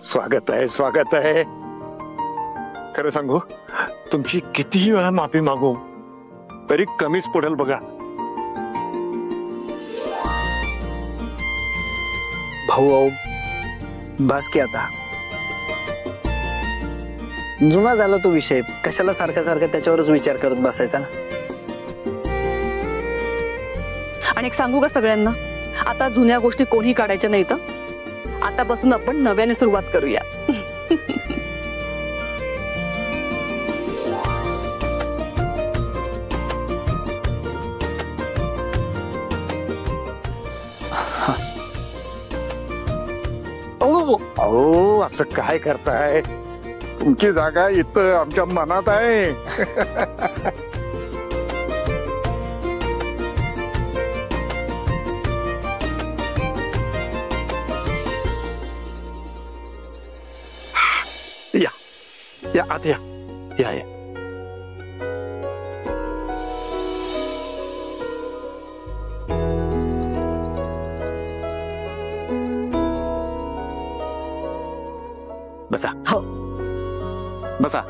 स्वागत आहे, स्वागत आहे. खरं सांगू, तुमची कितीही वेळा माफी मागू तरी कमीच पडेल बघा. भाऊ बस की आता, जुना झाला तो विषय, कशाला सारखा सारखा त्याच्यावरच विचार करत बसायचा ना. आणि एक सांगू का सगळ्यांना, आता जुन्या गोष्टी कोणी काढायच्या नाहीत. आतापासून आपण नव्याने सुरुवात करूया. अहो असं काय करताय? तुमची जागा इथं आमच्या मनात आहे. या या आत या या या. बसा. हो बसा.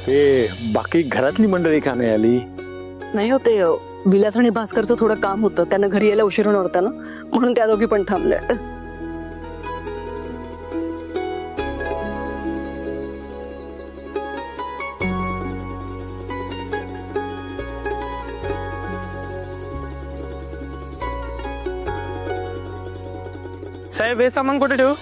ते बाकी घरातली मंडळी का नाही आली? नाही होते, विलास आणि भास्करचं थोडं काम होतं, त्यांना घरी यायला उशीर होणार होता ना, म्हणून त्या दोघी पण थांबल्या. साहेब हे सामान कुठे ठेवू?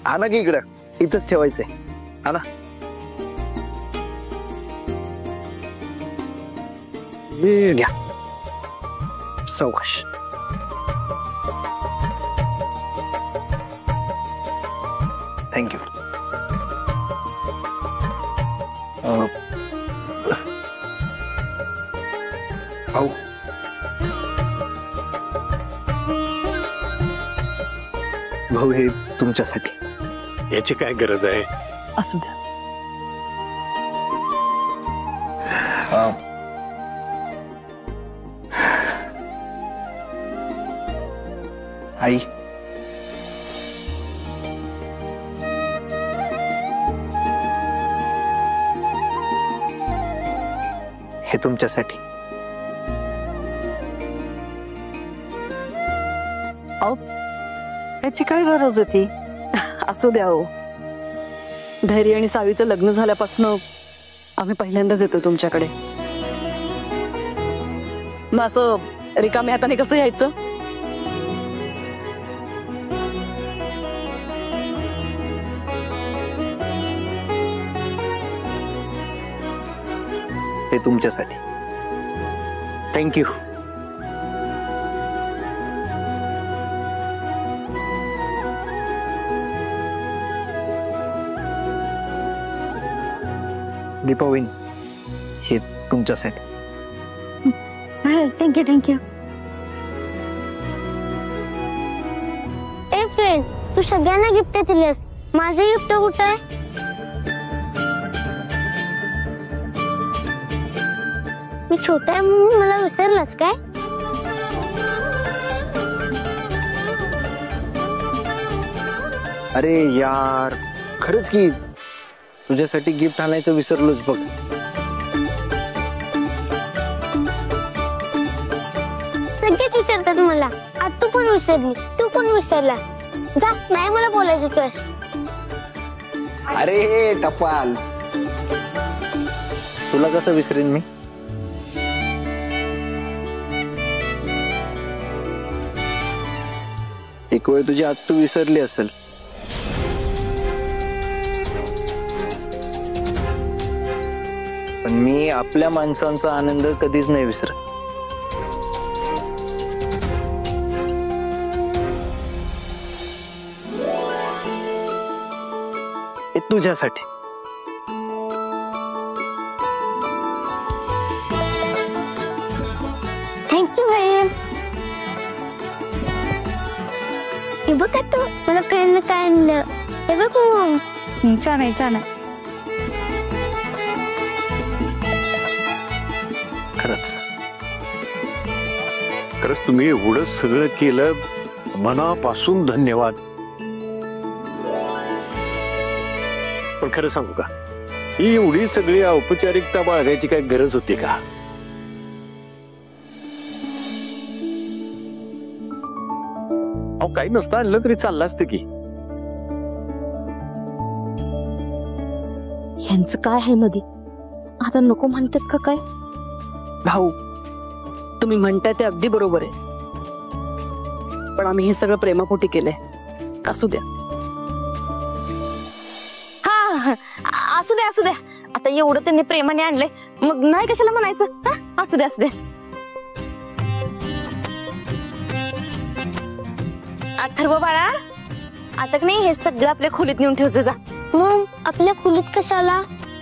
आणा की इकडं, इथंच ठेवायचंय. आणा. घ्या सावकाश. थँक्यू. भाऊ भाऊ हे तुमच्यासाठी. याची काय गरज आहे? असू द्या. आई हे तुमच्यासाठी. याची काय गरज होती? असू द्या हो. धैर्य आणि सावीचं लग्न झाल्यापासून आम्ही पहिल्यांदाच येतो तुमच्याकडे. मग असं रिकाम्या हाताने कसं यायचं? हे तुमच्यासाठी. थँक्यू. दीपावीन हे तुमच्यासाठी. Thank you thank you. ए फ्रेंड, तू सगळ्यांना गिफ्ट दिलेस, माझे गिफ्ट कुठे आहे? मी छोटा आहे म्हणून मला विसरलास काय? अरे यार, खरंच की तुझ्यासाठी गिफ्ट आणायचं विसरलोच बघ. सगळेच विसरतात मला. आज तू पण विसरली, तू पण विसरलास. जा, नाही मला बोलायचं तुझ्याशी. अरे टपाल, तुला कसं विसरेन मी? एक वेळ तुझी आग तू विसरली असेल. पण मी आपल्या माणसांचा आनंद कधीच नाही विसरत. हे तुझ्यासाठी. थँक्यू भाई. हे बघ तू मला फ्रेंडने काय आणलं. हे बघ छान आहे छान आहे. खरंच खरंच तुम्ही एवढं सगळं केलं, मनापासून धन्यवाद. पण खरं सांगू का, ही एवढी सगळी औपचारिकता बाळगायची काय गरज होती का? अहो काही नसतं आणलं तरी चाललं असतं की. यांचं काय आहे मध्ये, आता नको म्हणतात का काय? भाऊ, तुम्ही म्हणताय ते अगदी बरोबर आहे, पण आम्ही हे सगळं प्रेमापोटी केलंय. असू द्या. हा असू द्या असू द्या, आता एवढं त्यांनी प्रेमाने आणलंय, मग नाही कशाला म्हणायचं. हा असू द्या असू द्या. अथर्व बाळा, आता नाही हे सगळं आपल्या खोलीत नेऊन ठेवचं जा. मग आपल्या खोलीत कशाला?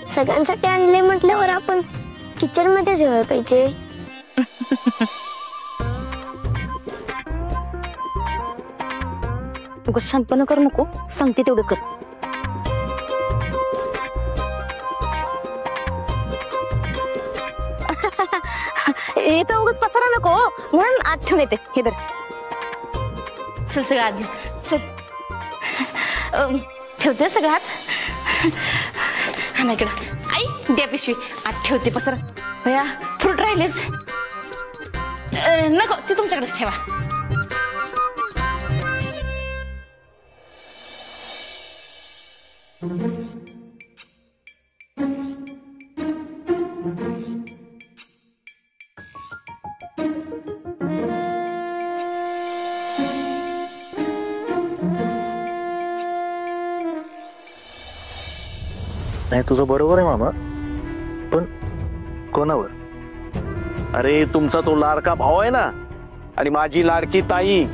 सगळ्यांसाठी आणले म्हटल्यावर आपण किचन मध्ये ठेवायला पाहिजे. उगाच शांतपणा करू नको, सांगते तेवढं कर. येतं उगाच पसारा नको म्हणून आत ठेवून येते. हे धर, चल सगळं आत घेऊ. चल ठेवते सगळं आत. इकडं आई द्या पिशवी, आत ठेवते पसारा. भया फ्रूट राहिलेच नको, ते तुमच्याकडेच ठेवा. नाही तुझं बरोबर आहे मामा, पण कोणावर? अरे तुमचा तो लाडका भाऊ आहे ना, आणि माझी लाडकी ताई,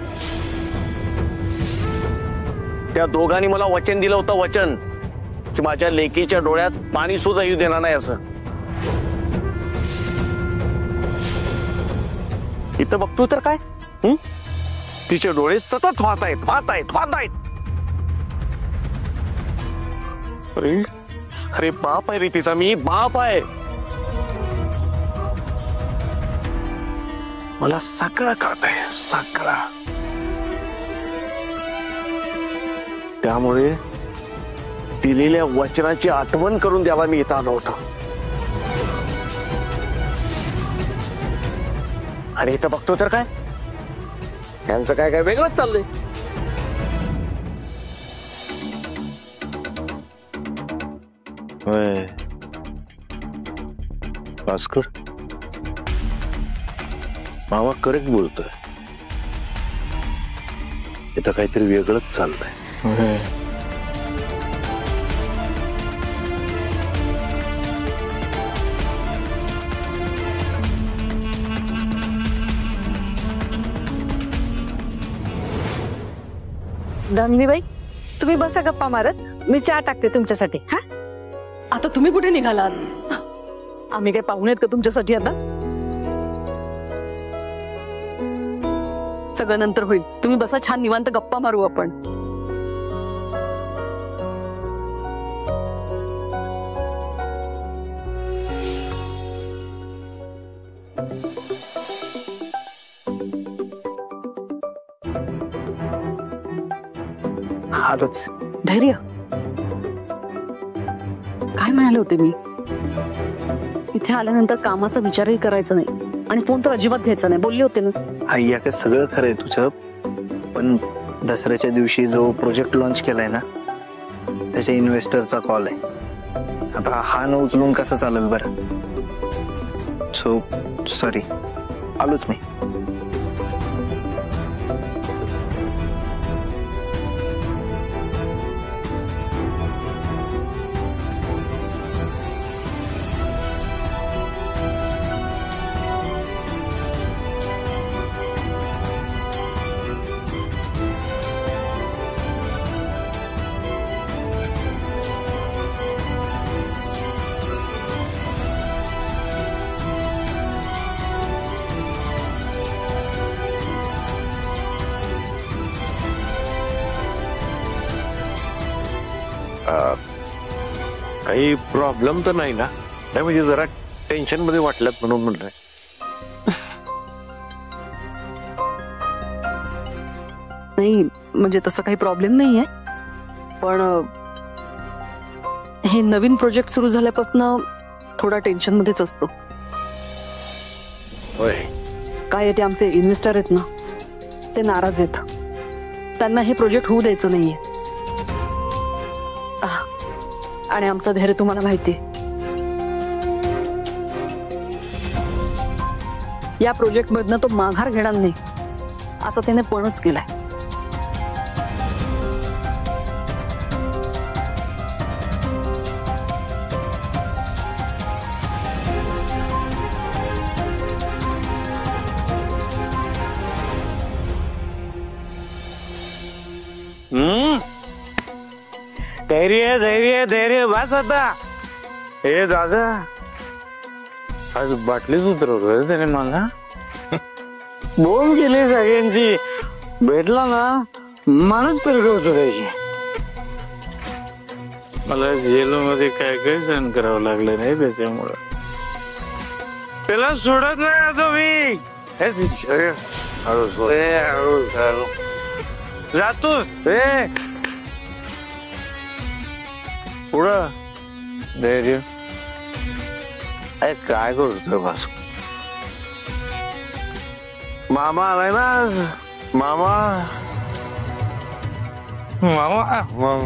त्या दोघांनी मला वचन दिलं होतं, वचन की माझ्या लेकीच्या डोळ्यात पाणी सुद्धा येऊ देणार नाही असं. इथं बघतो तर काय, तिचे डोळे सतत वाहत आहेत वाहत आहेत वाहत आहेत. अरे अरे बाप आहे रे तिचा, मी बाप आहे. मला सगळं कळतंय सगळं. त्यामुळे दिलेल्या वचनाची आठवण करून द्यावा मी इथं आलो होतो. आणि इथं बघतो तर काय, यांचं काय काय वेगळंच चाललंय. भास्कर, मामा करेक्ट बोलतोय, इथं काहीतरी वेगळंच चाललंय. दामिनीबाई, तुम्ही बसा गप्पा मारत, मी चहा टाकते तुमच्यासाठी. हा आता तुम्ही कुठे निघालात? आम्ही काय पाहुणे आहेत का तुमच्यासाठी? आता सगळं नंतर होईल, तुम्ही बसा, छान निवांत गप्पा मारू आपण. आलोच. धैर्य, काय म्हणाले होते मी? इथे आल्यानंतर कामाचा विचारही करायचा नाही आणि फोन तर अजिबात घ्यायचा नाही, बोलले होते ना. आई या काय सगळं खरं आहे तुझं, पण दसऱ्याच्या दिवशी जो प्रोजेक्ट लॉन्च केलाय ना, त्याच्या इन्व्हेस्टरचा कॉल आहे. आता हा न उचलून कसं चालेल बरं? सो सॉरी, आलोच मी. काही प्रॉब्लेम तर नाही ना? नाही म्हणजे जरा टेन्शन मध्ये वाटलं म्हणून म्हणलंय. नाही म्हणजे तसं काही प्रॉब्लेम नाहीये, पण हे नवीन प्रोजेक्ट सुरू झाल्यापासून थोडा टेन्शन मध्येच असतो. काय आहे ते आमचे इन्व्हेस्टर आहेत ना, ते नाराज आहेत. त्यांना हे प्रोजेक्ट होऊ द्यायचं नाहीये. आणि आमचा धैर्य तुम्हाला माहिती, या प्रोजेक्ट मधनं तो माघार घेणार नाही असं त्याने पणच केलाय. धैर्य धैर्य धैर्य बस आता. हे दादा आज बाटलीच उतरवलं त्याने मला. बोंब गेली सगळ्यांची. भेटला ना मनच पेरगवतो त्याची. मला जेलमध्ये काय काय सहन करावं लागलं नाही त्याच्यामुळं. त्याला सोडत नाही आता मी. जातोच पुढं धैर्य. काय करतोय बस. मामा आलाय ना आज. मामा मामा मग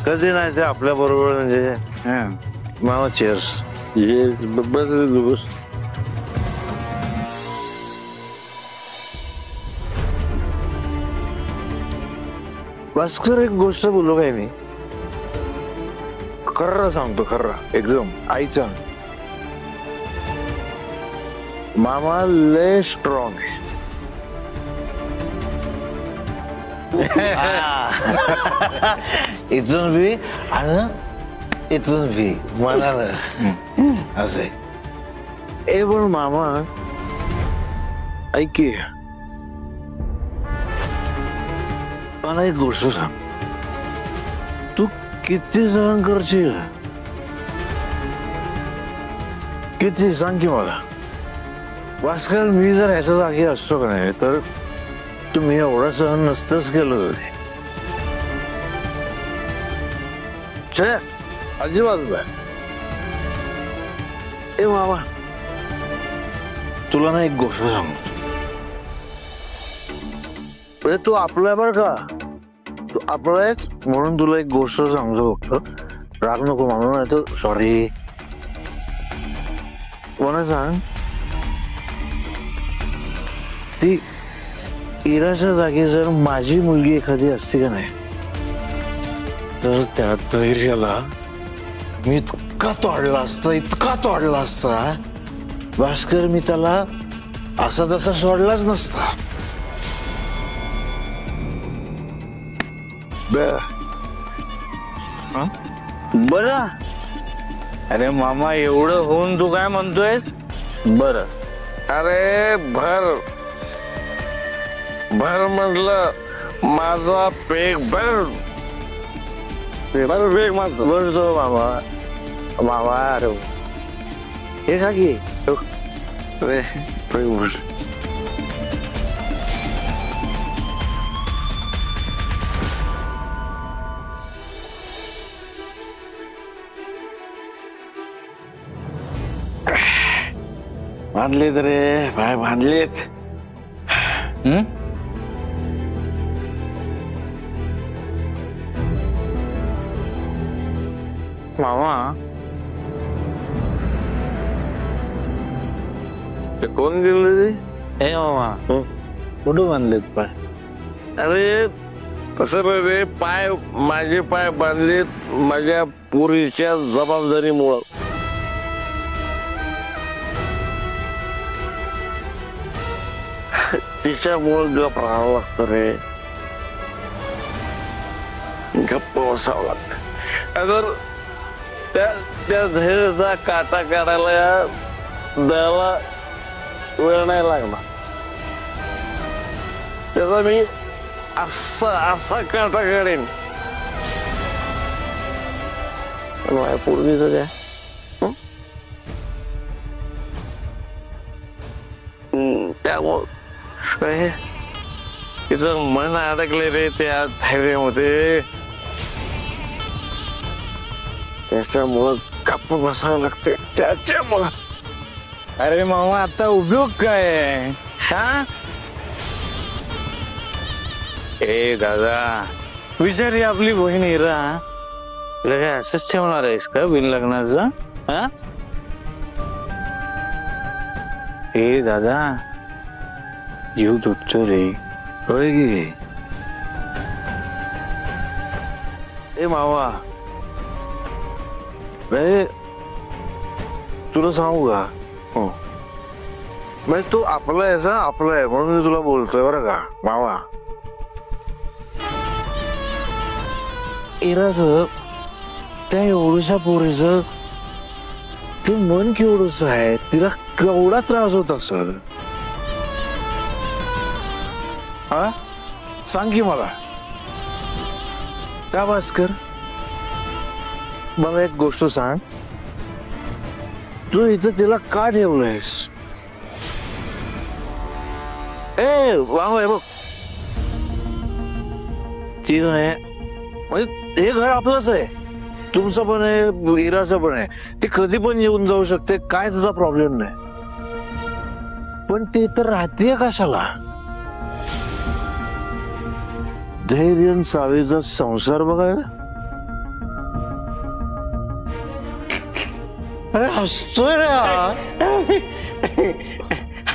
कधी नाही आपल्या बरोबर म्हणजे. मामा चेअर्स. बस भास्कर, एक गोष्ट बोलू काय मी. खर्र सांगतो, खर्र एकदम आईचा. मामा लय स्ट्रॉंग आहे. इथून बी आणि इथून बी म्हणाल असं. ए पण मामा ऐक की, मला एक गोष्ट सांग. तू किती सहन करशील? किती सांग की मला. भास्कर, मी जर ह्याच्या जागी असतो का नाही तर तुम्ही एवढा सहन नसतंच केलं होते. अजिबात नाही. ए मामा, तुला ना एक गोष्ट सांगतो. तू आपला बर का, तू आपलाच म्हणून तुला एक गोष्ट सांगतो फक्त. राग नको मामा, नाही तर सॉरी. मला सांग, ती इराच्या जागी जर माझी मुलगी एखादी असती का नाही तर त्या धैर्याला मी इतका तोडला असता भास्कर. मी त्याला असा तसा सोडलाच नसता. बर. अरे मामा, एवढं होऊन तू काय म्हणतोयस? बर. अरे भर म्हटलं माझा पेग भर. पेग माझा भरतो मामा. मामा अरे हे खा की. पेग भर. बांधलेत रे पाय, बांधलेत. मामा, ते कोण गेलं रे? हे मामा कुठं बांधलेत पाय? अरे तसं रे, पाय माझे पाय बांधलेत माझ्या पोरीच्या जबाबदारीमुळं. तिच्यामुळं गप राहावं लागतं रे. गप्प बसावं लागतं. अगर त्या धैर्याचा काटा काढायला द्यायला वेळ नाही लागला. त्याचा मी असा काटा काढेन. माझ्या पोरगीचं काय त्यामुळं तिचं मन अडकले रे त्या धैर्यामध्ये, त्याच्यामुळं गप्प बसावं लागते त्याच्यामुळं. अरे मामा आता उपयोग काय आहे? हा ए दादा, विचारी आपली बहीण हिरा, तुला काय असंच ठेवणार आहेस का बिन लग्नाचं? हा ए दादा, जीव तुटतो रे. होय की ए मावा, तुला सांगू का? हो. म्हणजे तू आपला याचा आपला आहे म्हणून मी तुला बोलतोय बरं का मावा. इराचं त्या एवढ्याशा पोरीचं ते मन केवढंच आहे, तिला केवढा त्रास होत असेल. हा सांग की मला का भास्कर, मला एक गोष्ट सांग, तू इथं तिला का ठेवलंयस? ए बाबा बघ, ती नाही म्हणजे हे घर आपलंच आहे, तुमचं पण आहे इराचं पण आहे, ती कधी पण येऊन जाऊ शकते, काय तुझा प्रॉब्लेम नाही. पण ती तर राहतीये कशाला? धैर्य सावेचा संसार बघायला. अरे हसतोय रे हा.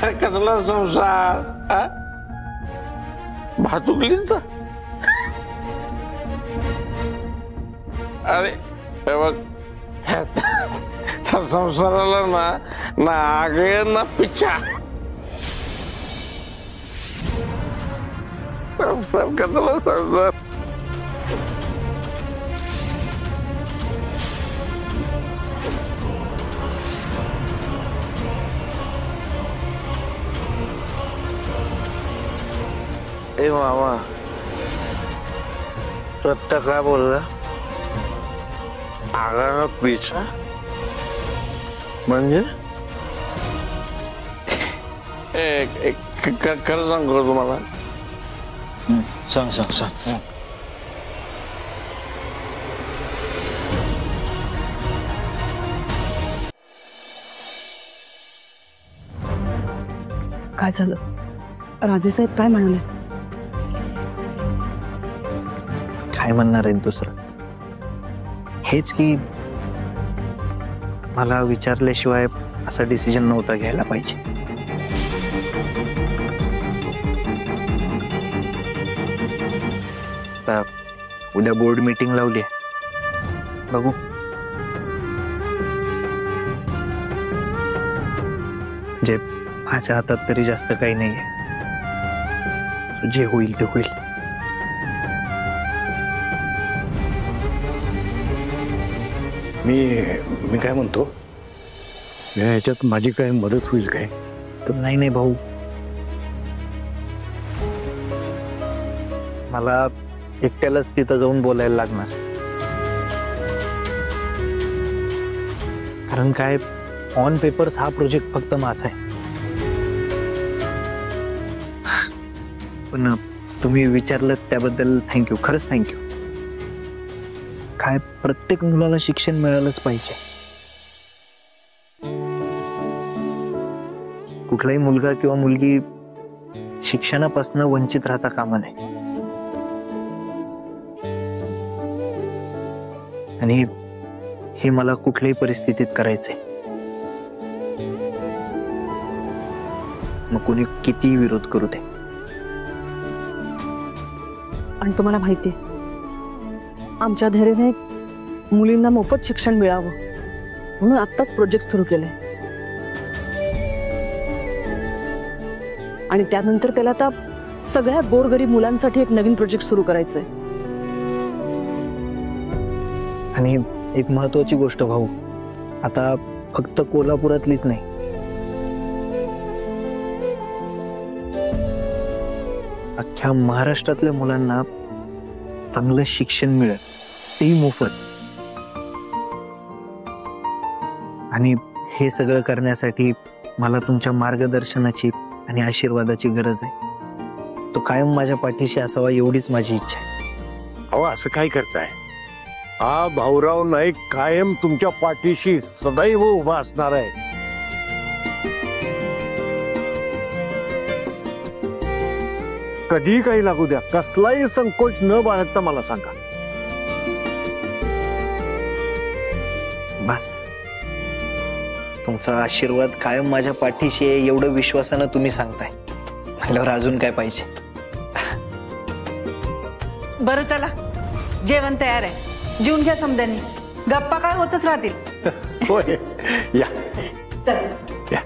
अरे कसला संसार? भातुकलीचा. अरे बघ, त्या संसाराला ना आगे ना पिछा. संसार कसला संसार? ए मामा, तू आत्ता काय बोलला? आगानं पिछा म्हणजे? खरं सांगतो तुम्हाला. सांग सांग सांग. काय झालं? राजेसाहेब काय म्हणाले? काय म्हणणार आहे दुसरं? हेच की मला विचारल्याशिवाय असा डिसिजन नव्हता घ्यायला पाहिजे. आता उद्या बोर्ड मीटिंग लावली, बघू जे माझ्या हातात तरी जास्त काही नाहीये, जे होईल ते होईल. मी काय म्हणतो, ह्याच्यात माझी काय मदत होईल काय? तर नाही भाऊ, मला एकट्यालाच तिथं जाऊन बोलायला लागणार. कारण काय, ऑन पेपर्स हा प्रोजेक्ट फक्त माझा आहे, पण तुम्ही विचारलं त्याबद्दल थँक्यू, खरंच थँक्यू. काय प्रत्येक मुलाला शिक्षण मिळालंच पाहिजे. कुठलाही मुलगा किंवा मुलगी शिक्षणापासून वंचित राहता कामा नये. आणि हे मला कुठल्याही परिस्थितीत करायचंय, मग कोणी कितीही विरोध करू दे. आणि तुम्हाला माहितीये, आमच्या धैर्याने मुलींना मोफत शिक्षण मिळावं म्हणून आत्ताच प्रोजेक्ट सुरू केलंय. आणि त्यानंतर त्याला आता सगळ्या गोरगरीब मुलांसाठी एक नवीन प्रोजेक्ट सुरू करायचंय. आणि एक महत्वाची गोष्ट भाऊ, आता फक्त कोल्हापुरातलीच नाही, अख्ख्या महाराष्ट्रातल्या मुलांना चांगलं शिक्षण मिळेल, तेही मोफत. आणि हे सगळं करण्यासाठी मला तुमच्या मार्गदर्शनाची आणि आशीर्वादाची गरज आहे. तो कायम माझ्या पाठीशी असावा एवढीच माझी इच्छा आहे. अहो असं काय करताय? हा भाऊराव नाईक कायम तुमच्या पाठीशी सदैव उभा असणार आहे. कधी काही लागू द्या, कसलाही संकोच न बाळगता मला सांगा. बस तुमचा आशीर्वाद कायम माझ्या पाठीशी आहे एवढं विश्वासानं तुम्ही सांगताय म्हटल्यावर अजून काय पाहिजे. बरं चला, जेवण तयार आहे, जेवून घ्या समद्यांनी, गप्पा काय होतच राहतील. होय, या चला. या.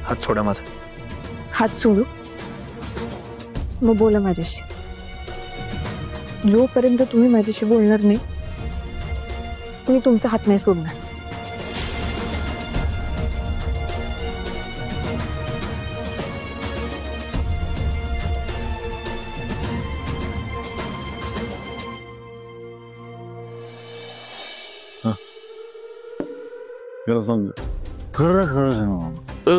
हात सोडा माझा. हात सोडू मग बोला माझ्याशी. जोपर्यंत तुम्ही माझ्याशी बोलणार नाही मी तुमचा हात नाही सोडणार. खरं सांग, खरं खरं सांग.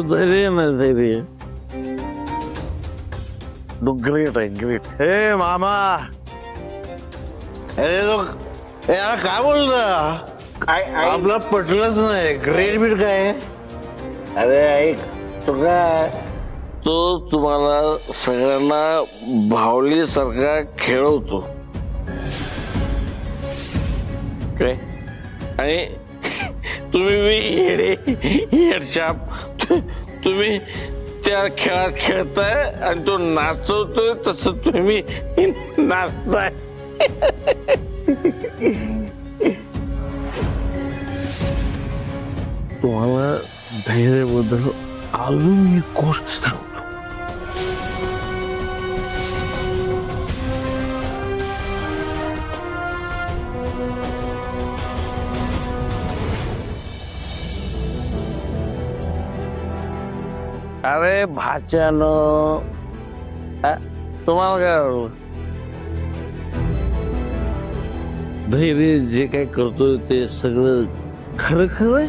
धैर्य ना धैर्य. ग्रेट आहे, ग्रेट. हे मामा, अरे तो यार काय बोलला? काय आपला पटलंच नाही. ग्रेट बीट काय? अरे ऐक, तो काय, तो तुम्हाला सगळ्यांना भावली सारखा खेळवतो काय, आणि तुम्ही येडे हेडछाप, तुम्ही त्या खेळात खेळताय आणि तो नाचवतोय तसं तुम्ही नाचताय. तुम्हाला धैर्याबद्दल अजून एक गोष्ट सांगतो. अरे भाच्यानो, तुम्हाला काय आवडलं? धैर्य जे काय करतोय ते सगळं खरं खरं.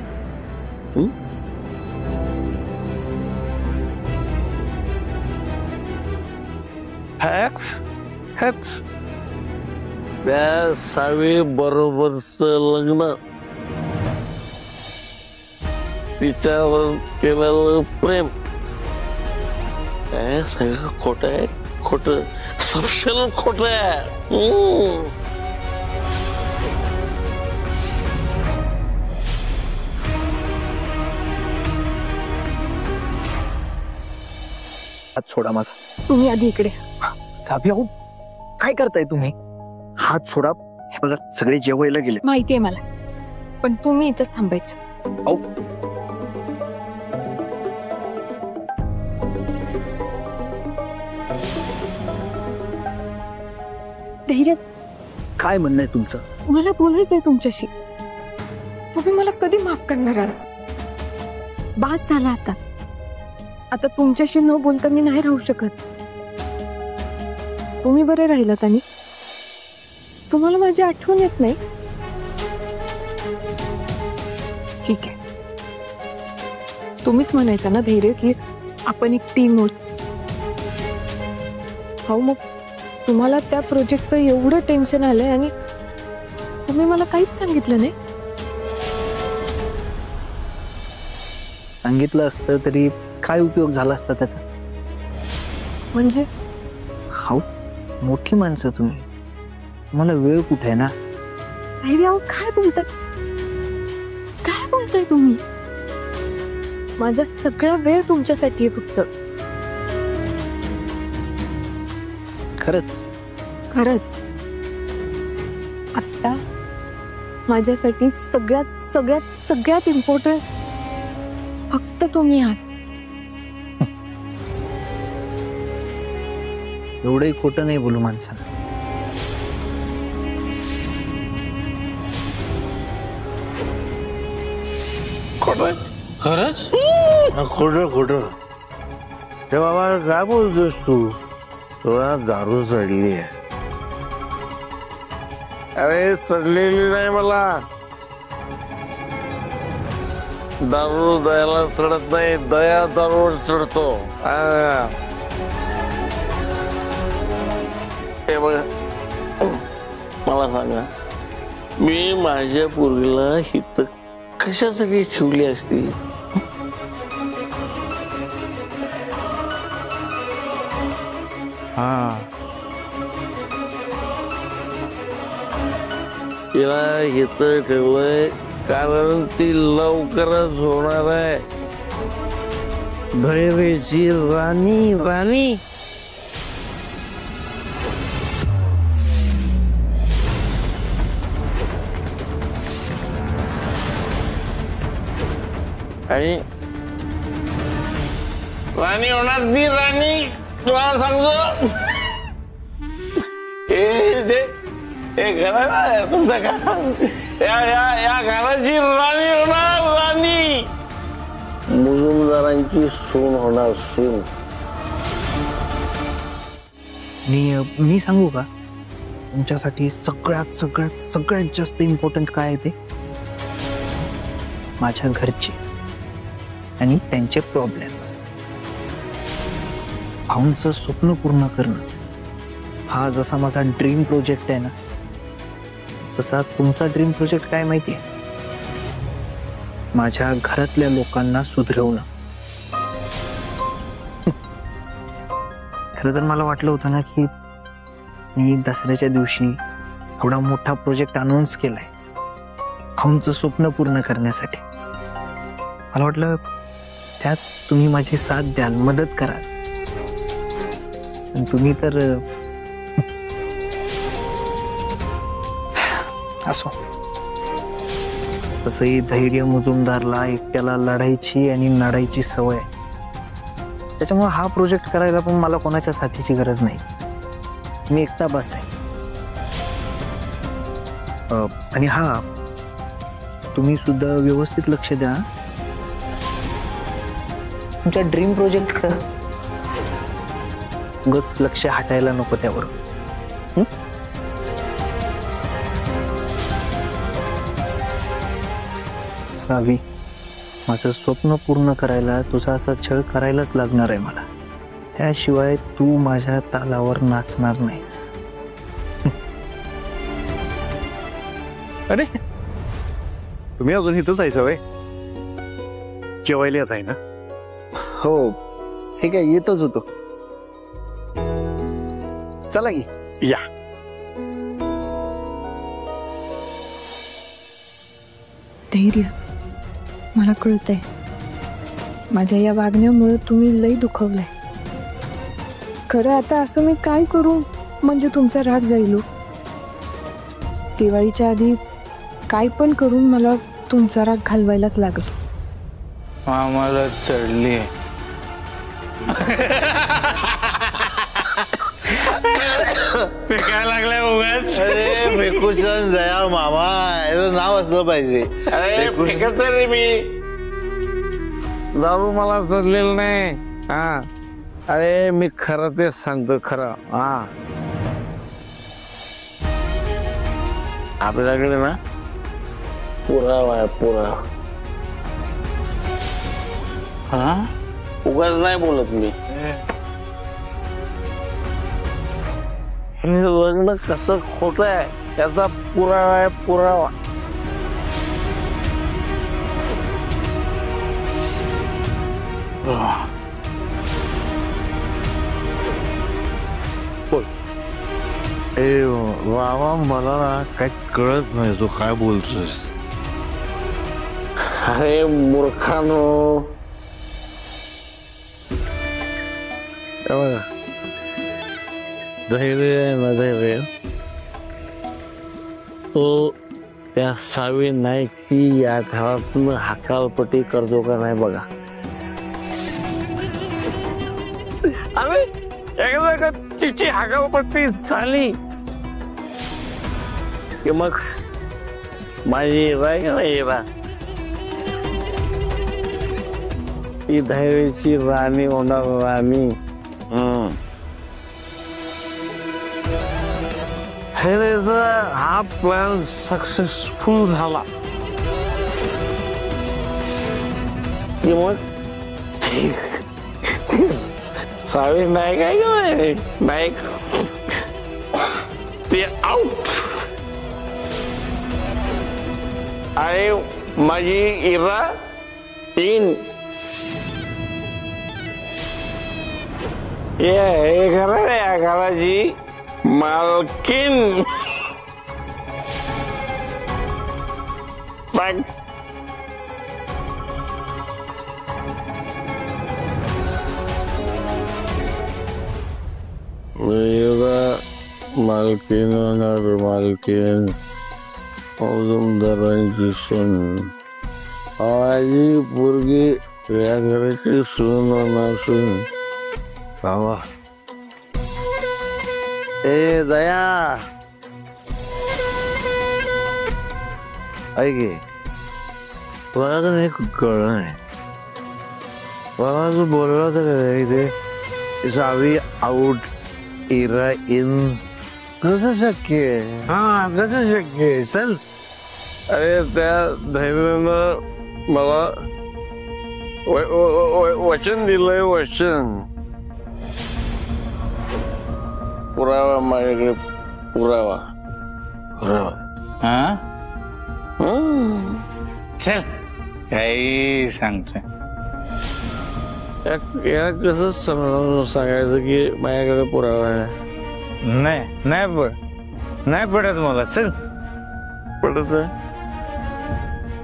Fax fax. त्या सावे बरोबरच लग्न, तिच्यावर केलेलं प्रेम, काय सगळं खोट आहे, खोट, सपशेल खोट आहे. हात सोडा माझा. तुम्ही आधी इकडे. साबी अहो काय करताय तुम्ही? हात सोडा. हे बघा सगळे जेवायला गेले. माहितीये मला, पण तुम्ही इथंच थांबायचं. अहो धैर्य, काय म्हणणं आहे तुमचं? मला बोलायचंय तुमच्याशी. तुम्ही मला कधी माफ करणार आहात? बास झाला आता. आता तुमच्याशी न बोलता मी नाही राहू शकत. तुम्ही बरे राहिलात आणि तुम्हाला माझी आठवण येत नाही. ठीक आहे, तुम्हीच म्हणायचं ना धैर्य की आपण एक टीम आहोत. हो, मग तुम्हाला त्या प्रोजेक्टचं एवढं टेन्शन आलंय आणि तुम्ही मला काहीच सांगितलं नाही. सांगितलं असतं तरी काय उपयोग झाला असता त्याचा? म्हणजे हाऊ, मोठी माणसं तुम्ही, मला वेळ कुठे आहे ना. धैर्य, काय बोलताय, काय बोलताय तुम्ही? माझा सगळा वेळ तुमच्यासाठी आहे फक्त. खरंच खरंच. आता माझ्यासाठी सगळ्यात सगळ्यात सगळ्यात इम्पॉर्टंट फक्त तुम्ही आहात. एवढंही खोटं नाही बोलू माणसाला. खरंच खोटं खोटं. हे बाबा काय बोलतोस तू? तुला दारू चढली आहे. अरे चढलेली नाही मला. दारू दयाला चढत नाही, दया दारूवर चढतो. हे बघा, मला सांगा, मी माझ्या पोरीला हित कशासाठी ठेवली असती? तिला हित ठेवलंय कारण ती लवकरच होणार आहे भैरवीची राणी. राणी आणि राणी होणार ती राणी. तुम्हाला सांगतो, हे घरा तुमचं घर, या घराची राणी होणार राणी. मुजुमदारांची सून होणार सून. मी सांगू का तुमच्यासाठी सगळ्यात सगळ्यात सगळ्यात जास्त इम्पॉर्टंट काय आहे ते? माझ्या घरचे आणि त्यांचे प्रॉब्लेम्स. भाऊंचं स्वप्न पूर्ण करणं हा जसा माझा ड्रीम प्रोजेक्ट आहे ना, तसा तुमचा ड्रीम प्रोजेक्ट काय माहितीये? माझ्या घरातल्या लोकांना सुधरवणं. खरं तर मला वाटलं होतं ना की मी दसऱ्याच्या दिवशी एवढा मोठा प्रोजेक्ट अनाऊन्स केलाय भाऊंचं स्वप्न पूर्ण करण्यासाठी. मला वाटलं त्यात तुम्ही माझी साथ द्याल, मदत कराल. तुम्ही तर असो. तसंही धैर्य मुजुमदारला एकट्याला लढायची आणि लढायची सवय आहे. त्याच्यामुळे हा प्रोजेक्ट करायला पण मला कोणाच्या साथीची गरज नाही. मी एकटा बस आहे. आणि हा, तुम्ही सुद्धा व्यवस्थित लक्ष द्या तुमच्या ड्रीम प्रोजेक्टकडे. उगाच लक्ष हटायला नको त्यावर. सावी, माझं स्वप्न पूर्ण करायला तुझा असा छळ करायलाच लागणार आहे मला. त्याशिवाय तू माझ्या तालावर नाचणार नाहीस. अरे तुम्ही अजून इथंच आहे सवय? जेवायला येत आहे ना? हो, हे काय येतच होतो. चला की. या. धैर्य, मला कळतंय माझ्या या वागण्यामुळे तुम्ही लई दुखवलंय. खरं आता असं मी काय करू म्हणजे तुमचा राग जाईल? दिवाळीच्या आधी काय पण करून मला तुमचा राग घालवायलाच लागेल. आम्हाला चढली. काय लागलाय उगाच? अरे फेकूचंद दया मामा, याचं नाव असलं पाहिजे. अरे फेकत रे मी. दारू मला चढलेलं नाही. हा, अरे मी खरं तेच सांगतो, खरं. हा, आपल्याकडे ना पुरावा आहे, पुरावा. हा, उगाच नाही बोलत मी. हे लग्न कसं खोटं आहे याचा पुरावा आहे, पुरावा. ए बाबा, मला ना काही कळत नाही तू काय बोलतोस. अरे मूर्खानो, धैर्य ना धैर्य, तो त्या सावी नाईकची या घरातून हकालपट्टी करतो का नाही बघा. अरे एकदा तिची हकालपट्टी झाली की मग माझी राय ही धैर्याची राणी होणार राणी. धैर्याचा हा प्लॅन सक्सेसफुल झाला की मग सावी नाईक आहे का नाईक ते आउट. आणि माझी इरा इन. हे घर या घराची मालकीन. मालकीन होणार मालकीन. औदुमदारांची सून. माझी पोरगी या घराची सून होणार सून. बाबा ए दया ऐक तुला तर एक कळ नाही. मला तू बोलला तर इथे सावी आउट इरा इन कसं शक्य आहे. हा कसं शक्य आहे. चल. अरे त्या धैर्यानं मला वचन दिलंय. वचन पुरावा माझ्याकडे पुरावा. चल काही सांगतोय. या कसं समजावून सांगायचं की माझ्याकडे पुरावा आहे. नाही पडत मला. चल. पडत आहे.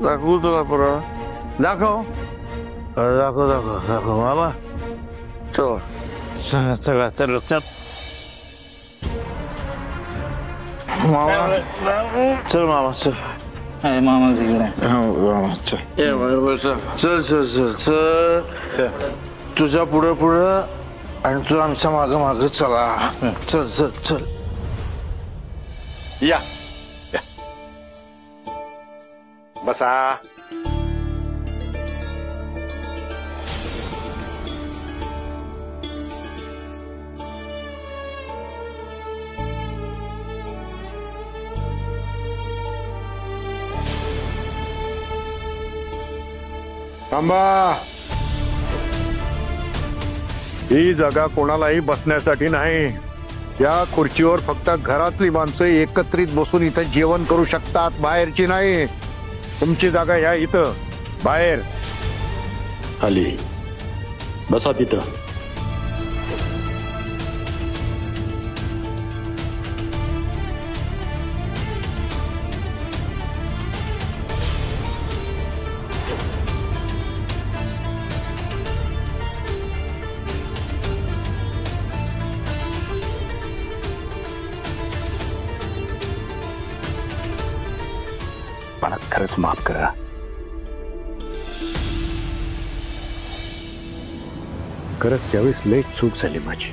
दाखवू तुला पुरावा. दाखव दाखव दाखव दाखव मामा. चल चला चल चल मामा. चल मामा चल. मामा तिकडे. चल चल चल चल. तुझ्या पुढे पुढं आणि तू आमच्या माग माग चला. चल चल चल. या बसा. थांबा. ही जागा कोणालाही बसण्यासाठी नाही. या खुर्चीवर फक्त घरातली माणसं एकत्रित बसून इथं जेवण करू शकतात. बाहेरची नाही. तुमची जागा या इथं बाहेर. खाली बसा तिथं. मला खरंच माफ करा. खरंच त्यावेळेस लई चूक झाली माझी.